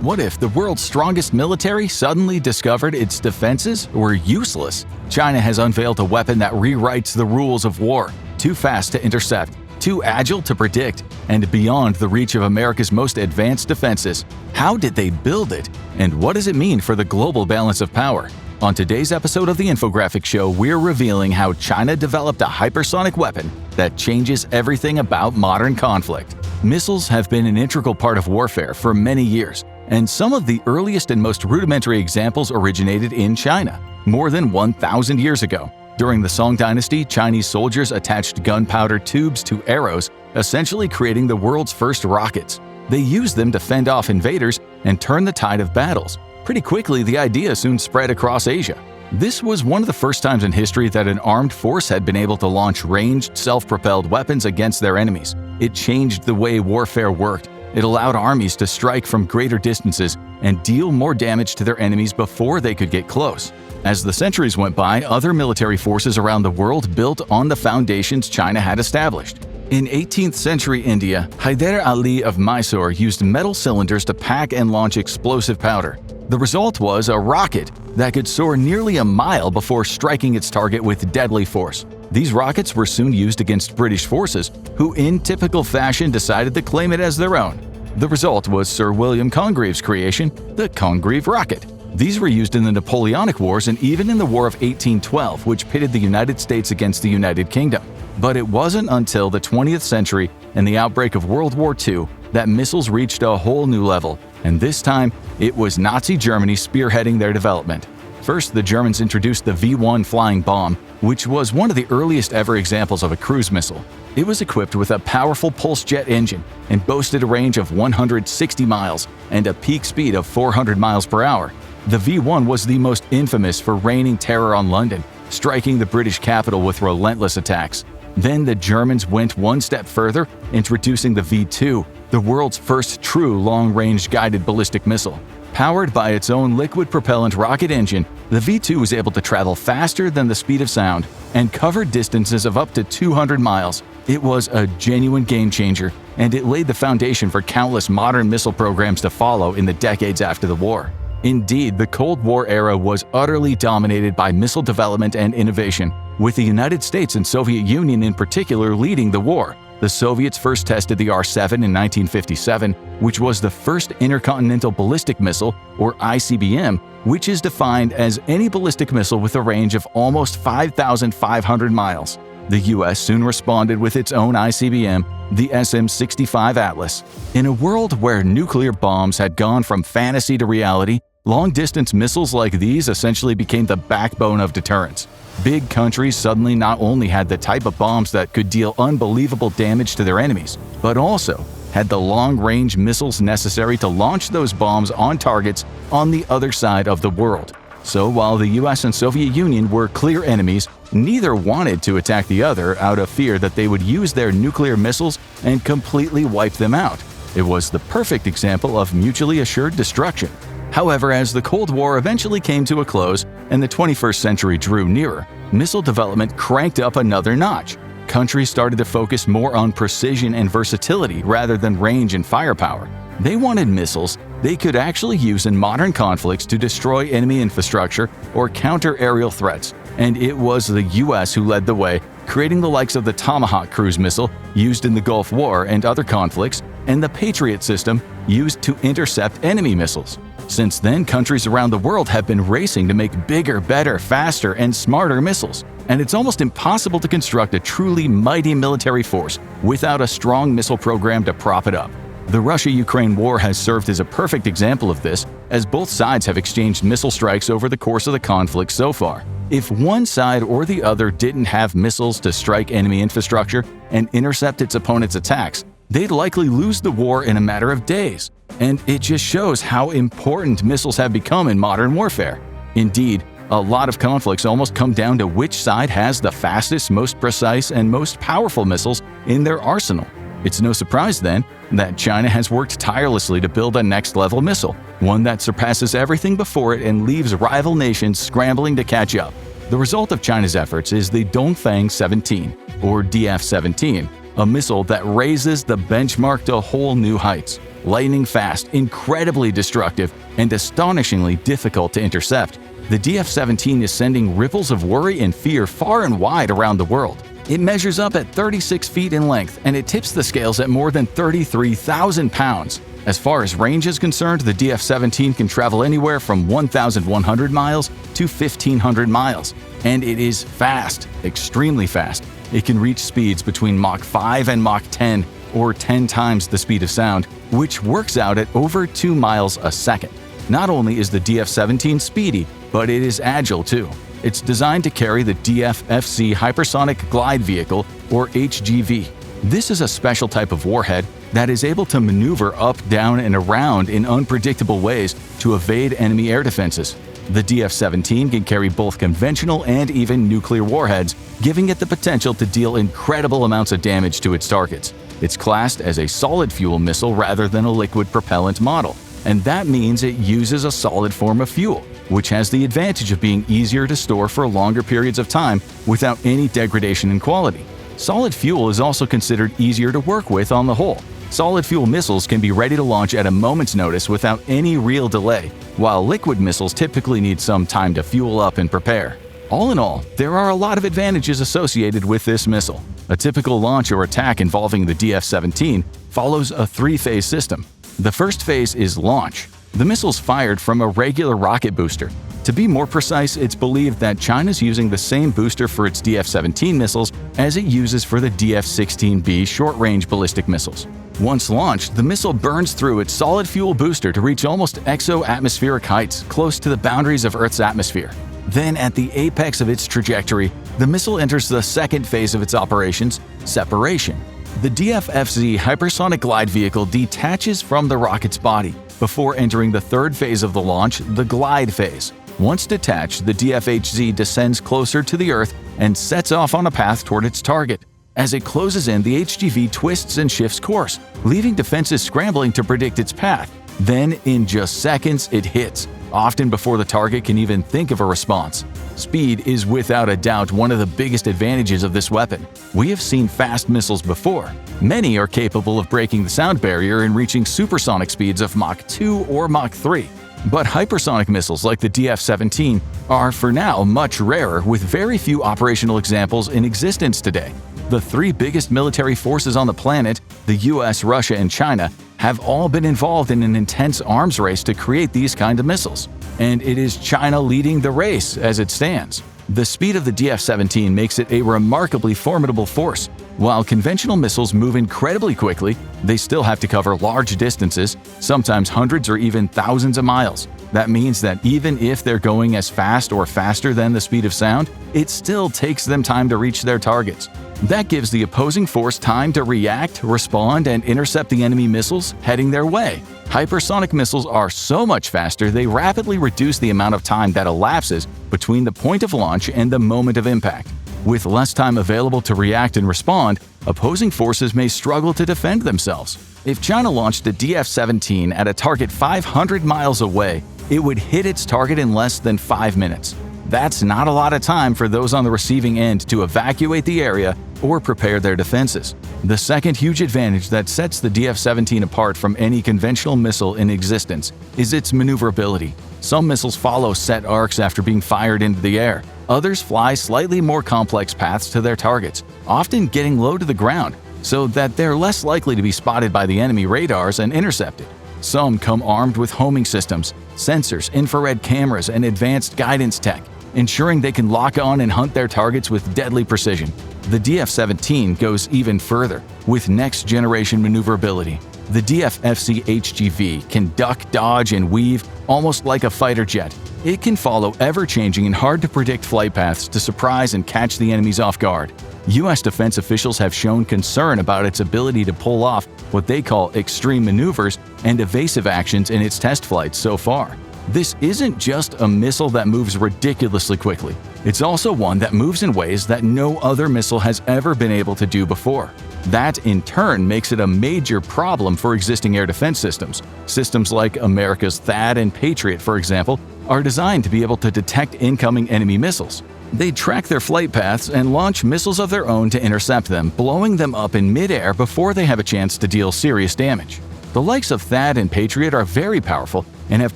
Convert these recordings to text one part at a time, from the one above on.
What if the world's strongest military suddenly discovered its defenses were useless? China has unveiled a weapon that rewrites the rules of war, too fast to intercept, too agile to predict, and beyond the reach of America's most advanced defenses. How did they build it? And what does it mean for the global balance of power? On today's episode of the Infographics Show, we're revealing how China developed a hypersonic weapon that changes everything about modern conflict. Missiles have been an integral part of warfare for many years, and some of the earliest and most rudimentary examples originated in China, more than 1,000 years ago. During the Song Dynasty, Chinese soldiers attached gunpowder tubes to arrows, essentially creating the world's first rockets. They used them to fend off invaders and turn the tide of battles. Pretty quickly, the idea soon spread across Asia. This was one of the first times in history that an armed force had been able to launch ranged, self-propelled weapons against their enemies. It changed the way warfare worked. It allowed armies to strike from greater distances and deal more damage to their enemies before they could get close. As the centuries went by, other military forces around the world built on the foundations China had established. In 18th century India, Hyder Ali of Mysore used metal cylinders to pack and launch explosive powder. The result was a rocket that could soar nearly a mile before striking its target with deadly force. These rockets were soon used against British forces, who in typical fashion decided to claim it as their own. The result was Sir William Congreve's creation, the Congreve rocket. These were used in the Napoleonic Wars and even in the War of 1812, which pitted the United States against the United Kingdom. But it wasn't until the 20th century and the outbreak of World War II that missiles reached a whole new level, and this time it was Nazi Germany spearheading their development. First, the Germans introduced the V-1 flying bomb, which was one of the earliest ever examples of a cruise missile. It was equipped with a powerful pulse jet engine and boasted a range of 160 miles and a peak speed of 400 miles per hour. The V-1 was the most infamous for raining terror on London, striking the British capital with relentless attacks. Then the Germans went one step further, introducing the V-2, the world's first true long-range guided ballistic missile. Powered by its own liquid propellant rocket engine, the V-2 was able to travel faster than the speed of sound and covered distances of up to 200 miles. It was a genuine game-changer, and it laid the foundation for countless modern missile programs to follow in the decades after the war. Indeed, the Cold War era was utterly dominated by missile development and innovation, with the United States and Soviet Union in particular leading the war. The Soviets first tested the R-7 in 1957, which was the first intercontinental ballistic missile, or ICBM, which is defined as any ballistic missile with a range of almost 5,500 miles. The U.S. soon responded with its own ICBM, the SM-65 Atlas. In a world where nuclear bombs had gone from fantasy to reality, long-distance missiles like these essentially became the backbone of deterrence. Big countries suddenly not only had the type of bombs that could deal unbelievable damage to their enemies, but also had the long-range missiles necessary to launch those bombs on targets on the other side of the world. So while the US and Soviet Union were clear enemies, neither wanted to attack the other out of fear that they would use their nuclear missiles and completely wipe them out. It was the perfect example of mutually assured destruction. However, as the Cold War eventually came to a close and the 21st century drew nearer, missile development cranked up another notch. Countries started to focus more on precision and versatility rather than range and firepower. They wanted missiles they could actually use in modern conflicts to destroy enemy infrastructure or counter aerial threats, and it was the US who led the way, creating the likes of the Tomahawk cruise missile used in the Gulf War and other conflicts, and the Patriot system used to intercept enemy missiles. Since then, countries around the world have been racing to make bigger, better, faster, and smarter missiles, and it's almost impossible to construct a truly mighty military force without a strong missile program to prop it up. The Russia-Ukraine war has served as a perfect example of this, as both sides have exchanged missile strikes over the course of the conflict so far. If one side or the other didn't have missiles to strike enemy infrastructure and intercept its opponent's attacks, they'd likely lose the war in a matter of days. And it just shows how important missiles have become in modern warfare. Indeed, a lot of conflicts almost come down to which side has the fastest, most precise, and most powerful missiles in their arsenal. It's no surprise, then, that China has worked tirelessly to build a next-level missile, one that surpasses everything before it and leaves rival nations scrambling to catch up. The result of China's efforts is the Dongfang 17, or DF-17, a missile that raises the benchmark to whole new heights. Lightning fast, incredibly destructive, and astonishingly difficult to intercept, the DF-17 is sending ripples of worry and fear far and wide around the world. It measures up at 36 feet in length, and it tips the scales at more than 33,000 pounds. As far as range is concerned, the DF-17 can travel anywhere from 1,100 miles to 1,500 miles. And it is fast, extremely fast. It can reach speeds between Mach 5 and Mach 10, or 10 times the speed of sound, which works out at over 2 miles a second. Not only is the DF-17 speedy, but it is agile too. It's designed to carry the DF-FC Hypersonic Glide Vehicle, or HGV. This is a special type of warhead that is able to maneuver up, down, and around in unpredictable ways to evade enemy air defenses. The DF-17 can carry both conventional and even nuclear warheads, giving it the potential to deal incredible amounts of damage to its targets. It's classed as a solid-fuel missile rather than a liquid propellant model, and that means it uses a solid form of fuel, which has the advantage of being easier to store for longer periods of time without any degradation in quality. Solid fuel is also considered easier to work with on the whole. Solid fuel missiles can be ready to launch at a moment's notice without any real delay, while liquid missiles typically need some time to fuel up and prepare. All in all, there are a lot of advantages associated with this missile. A typical launch or attack involving the DF-17 follows a three-phase system. The first phase is launch. The missile's fired from a regular rocket booster. To be more precise, it's believed that China's using the same booster for its DF-17 missiles as it uses for the DF-16B short-range ballistic missiles. Once launched, the missile burns through its solid fuel booster to reach almost exo-atmospheric heights close to the boundaries of Earth's atmosphere. Then, at the apex of its trajectory, the missile enters the second phase of its operations, separation. The DF-FC Hypersonic Glide Vehicle detaches from the rocket's body before entering the third phase of the launch, the glide phase. Once detached, the DF-HZ descends closer to the Earth and sets off on a path toward its target. As it closes in, the HGV twists and shifts course, leaving defenses scrambling to predict its path. Then, in just seconds, it hits, often before the target can even think of a response. Speed is without a doubt one of the biggest advantages of this weapon. We have seen fast missiles before. Many are capable of breaking the sound barrier and reaching supersonic speeds of Mach 2 or Mach 3. But hypersonic missiles like the DF-17 are, for now, much rarer, with very few operational examples in existence today. The three biggest military forces on the planet, the US, Russia, and China, have all been involved in an intense arms race to create these kind of missiles. And it is China leading the race as it stands. The speed of the DF-17 makes it a remarkably formidable force. While conventional missiles move incredibly quickly, they still have to cover large distances, sometimes hundreds or even thousands of miles. That means that even if they're going as fast or faster than the speed of sound, it still takes them time to reach their targets. That gives the opposing force time to react, respond, and intercept the enemy missiles heading their way. Hypersonic missiles are so much faster they rapidly reduce the amount of time that elapses between the point of launch and the moment of impact. With less time available to react and respond, opposing forces may struggle to defend themselves. If China launched a DF-17 at a target 500 miles away, it would hit its target in less than 5 minutes. That's not a lot of time for those on the receiving end to evacuate the area or prepare their defenses. The second huge advantage that sets the DF-17 apart from any conventional missile in existence is its maneuverability. Some missiles follow set arcs after being fired into the air. Others fly slightly more complex paths to their targets, often getting low to the ground, so that they're less likely to be spotted by the enemy radars and intercepted. Some come armed with homing systems, sensors, infrared cameras, and advanced guidance tech, ensuring they can lock on and hunt their targets with deadly precision. The DF-17 goes even further, with next-generation maneuverability. The DF-FC HGV can duck, dodge, and weave almost like a fighter jet. It can follow ever-changing and hard-to-predict flight paths to surprise and catch the enemies off guard. U.S. defense officials have shown concern about its ability to pull off what they call extreme maneuvers and evasive actions in its test flights so far. This isn't just a missile that moves ridiculously quickly. It's also one that moves in ways that no other missile has ever been able to do before. That, in turn, makes it a major problem for existing air defense systems. Systems like America's THAAD and Patriot, for example, are designed to be able to detect incoming enemy missiles. They track their flight paths and launch missiles of their own to intercept them, blowing them up in mid-air before they have a chance to deal serious damage. The likes of THAAD and Patriot are very powerful and have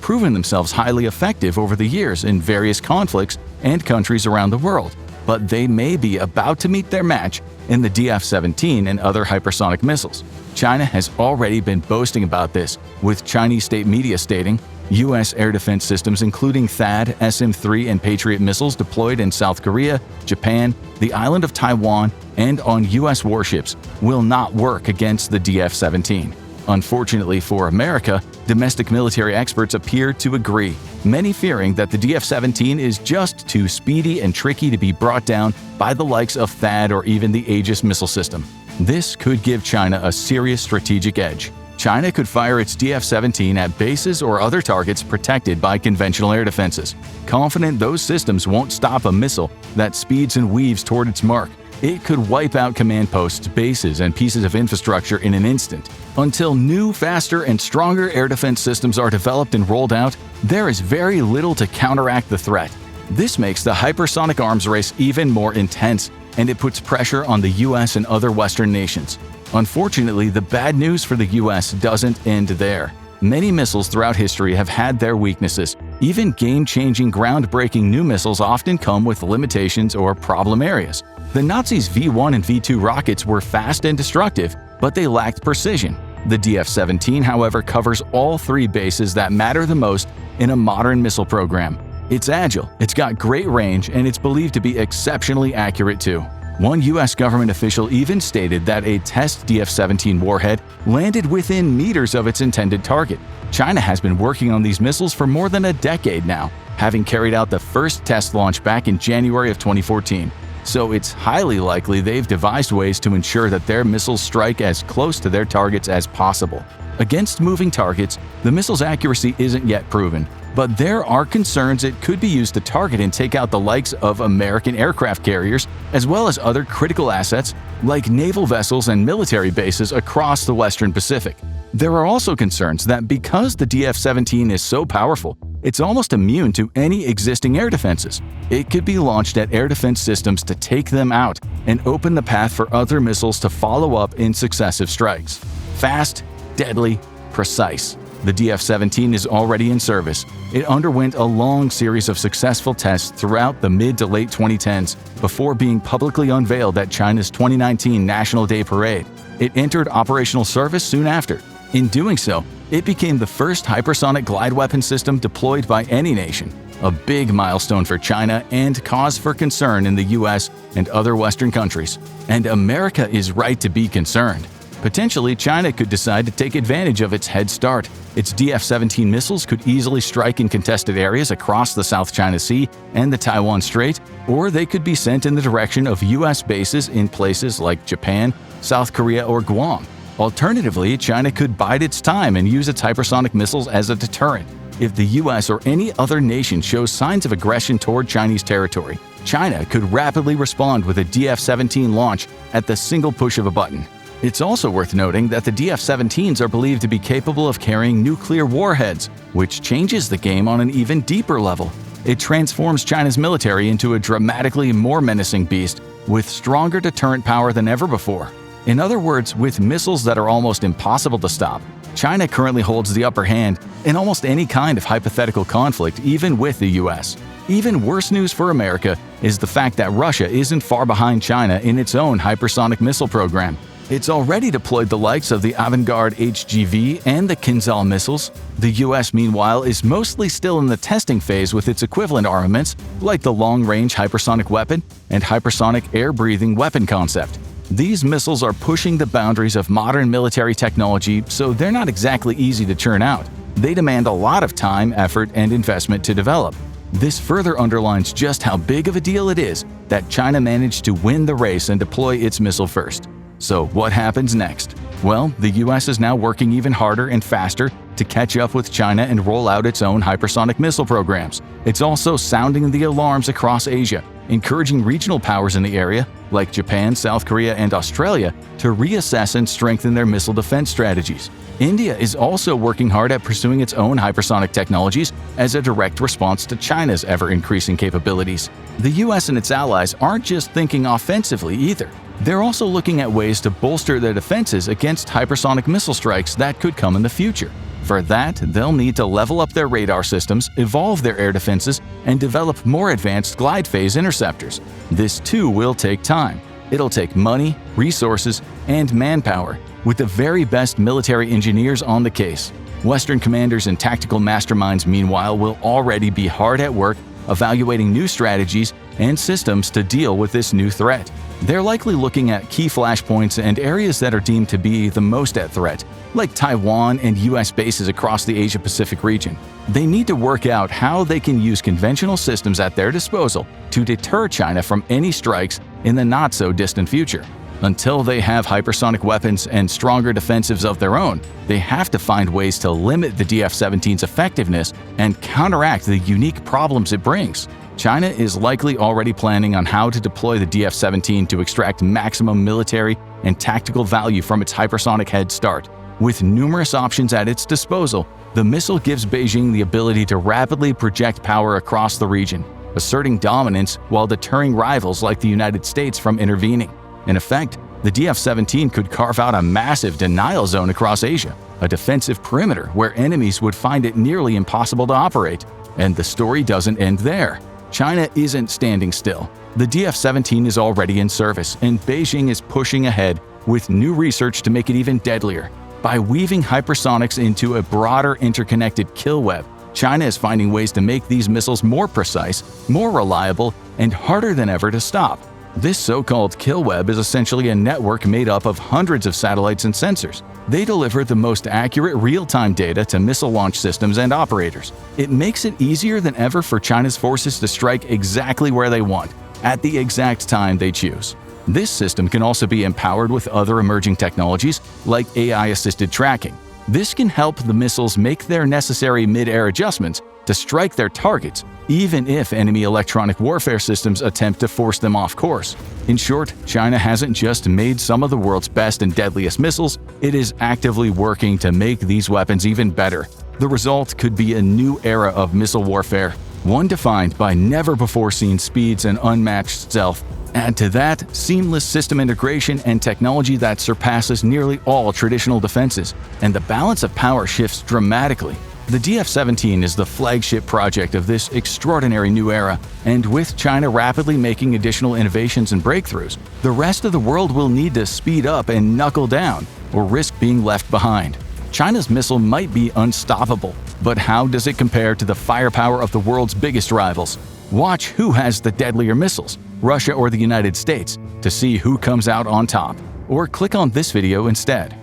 proven themselves highly effective over the years in various conflicts and countries around the world, but they may be about to meet their match in the DF-17 and other hypersonic missiles. China has already been boasting about this, with Chinese state media stating, U.S. air defense systems including THAAD, SM-3 and Patriot missiles deployed in South Korea, Japan, the island of Taiwan, and on U.S. warships will not work against the DF-17. Unfortunately for America, domestic military experts appear to agree, many fearing that the DF-17 is just too speedy and tricky to be brought down by the likes of THAAD or even the Aegis missile system. This could give China a serious strategic edge. China could fire its DF-17 at bases or other targets protected by conventional air defenses, confident those systems won't stop a missile that speeds and weaves toward its mark. It could wipe out command posts, bases, and pieces of infrastructure in an instant. Until new, faster, and stronger air defense systems are developed and rolled out, there is very little to counteract the threat. This makes the hypersonic arms race even more intense, and it puts pressure on the US and other Western nations. Unfortunately, the bad news for the US doesn't end there. Many missiles throughout history have had their weaknesses. Even game-changing, groundbreaking new missiles often come with limitations or problem areas. The Nazis' V-1 and V-2 rockets were fast and destructive, but they lacked precision. The DF-17, however, covers all three bases that matter the most in a modern missile program. It's agile, it's got great range, and it's believed to be exceptionally accurate too. One U.S. government official even stated that a test DF-17 warhead landed within meters of its intended target. China has been working on these missiles for more than a decade now, having carried out the first test launch back in January of 2014. So it's highly likely they've devised ways to ensure that their missiles strike as close to their targets as possible. Against moving targets, the missile's accuracy isn't yet proven, but there are concerns it could be used to target and take out the likes of American aircraft carriers, as well as other critical assets like naval vessels and military bases across the Western Pacific. There are also concerns that because the DF-17 is so powerful, it's almost immune to any existing air defenses. It could be launched at air defense systems to take them out and open the path for other missiles to follow up in successive strikes. Fast, deadly, precise. The DF-17 is already in service. It underwent a long series of successful tests throughout the mid to late 2010s before being publicly unveiled at China's 2019 National Day Parade. It entered operational service soon after. In doing so, it became the first hypersonic glide weapon system deployed by any nation, a big milestone for China and cause for concern in the US and other Western countries. And America is right to be concerned. Potentially, China could decide to take advantage of its head start. Its DF-17 missiles could easily strike in contested areas across the South China Sea and the Taiwan Strait, or they could be sent in the direction of US bases in places like Japan, South Korea, or Guam. Alternatively, China could bide its time and use its hypersonic missiles as a deterrent. If the US or any other nation shows signs of aggression toward Chinese territory, China could rapidly respond with a DF-17 launch at the single push of a button. It's also worth noting that the DF-17s are believed to be capable of carrying nuclear warheads, which changes the game on an even deeper level. It transforms China's military into a dramatically more menacing beast with stronger deterrent power than ever before. In other words, with missiles that are almost impossible to stop, China currently holds the upper hand in almost any kind of hypothetical conflict, even with the US. Even worse news for America is the fact that Russia isn't far behind China in its own hypersonic missile program. It's already deployed the likes of the Avangard HGV and the Kinzhal missiles. The US, meanwhile, is mostly still in the testing phase with its equivalent armaments, like the long-range hypersonic weapon and hypersonic air-breathing weapon concept. These missiles are pushing the boundaries of modern military technology, so they're not exactly easy to churn out. They demand a lot of time, effort, and investment to develop. This further underlines just how big of a deal it is that China managed to win the race and deploy its missile first. So what happens next? Well, the US is now working even harder and faster to catch up with China and roll out its own hypersonic missile programs. It's also sounding the alarms across Asia, encouraging regional powers in the area, like Japan, South Korea, and Australia, to reassess and strengthen their missile defense strategies. India is also working hard at pursuing its own hypersonic technologies as a direct response to China's ever-increasing capabilities. The US and its allies aren't just thinking offensively either. They're also looking at ways to bolster their defenses against hypersonic missile strikes that could come in the future. For that, they'll need to level up their radar systems, evolve their air defenses, and develop more advanced glide phase interceptors. This too will take time. It'll take money, resources, and manpower, with the very best military engineers on the case. Western commanders and tactical masterminds, meanwhile, will already be hard at work evaluating new strategies and systems to deal with this new threat. They're likely looking at key flashpoints and areas that are deemed to be the most at threat, like Taiwan and US bases across the Asia-Pacific region. They need to work out how they can use conventional systems at their disposal to deter China from any strikes in the not-so-distant future. Until they have hypersonic weapons and stronger defensives of their own, they have to find ways to limit the DF-17's effectiveness and counteract the unique problems it brings. China is likely already planning on how to deploy the DF-17 to extract maximum military and tactical value from its hypersonic head start. With numerous options at its disposal, the missile gives Beijing the ability to rapidly project power across the region, asserting dominance while deterring rivals like the United States from intervening. In effect, the DF-17 could carve out a massive denial zone across Asia, a defensive perimeter where enemies would find it nearly impossible to operate. And the story doesn't end there. China isn't standing still. The DF-17 is already in service, and Beijing is pushing ahead with new research to make it even deadlier. By weaving hypersonics into a broader interconnected kill web, China is finding ways to make these missiles more precise, more reliable, and harder than ever to stop. This so-called kill web is essentially a network made up of hundreds of satellites and sensors. They deliver the most accurate real-time data to missile launch systems and operators. It makes it easier than ever for China's forces to strike exactly where they want, at the exact time they choose. This system can also be empowered with other emerging technologies like AI-assisted tracking. This can help the missiles make their necessary mid-air adjustments to strike their targets, even if enemy electronic warfare systems attempt to force them off course. In short, China hasn't just made some of the world's best and deadliest missiles, it is actively working to make these weapons even better. The result could be a new era of missile warfare, one defined by never-before-seen speeds and unmatched stealth. Add to that seamless system integration and technology that surpasses nearly all traditional defenses, and the balance of power shifts dramatically. The DF-17 is the flagship project of this extraordinary new era, and with China rapidly making additional innovations and breakthroughs, the rest of the world will need to speed up and knuckle down, or risk being left behind. China's missile might be unstoppable, but how does it compare to the firepower of the world's biggest rivals? Watch who has the deadlier missiles, Russia or the United States, to see who comes out on top. Or click on this video instead.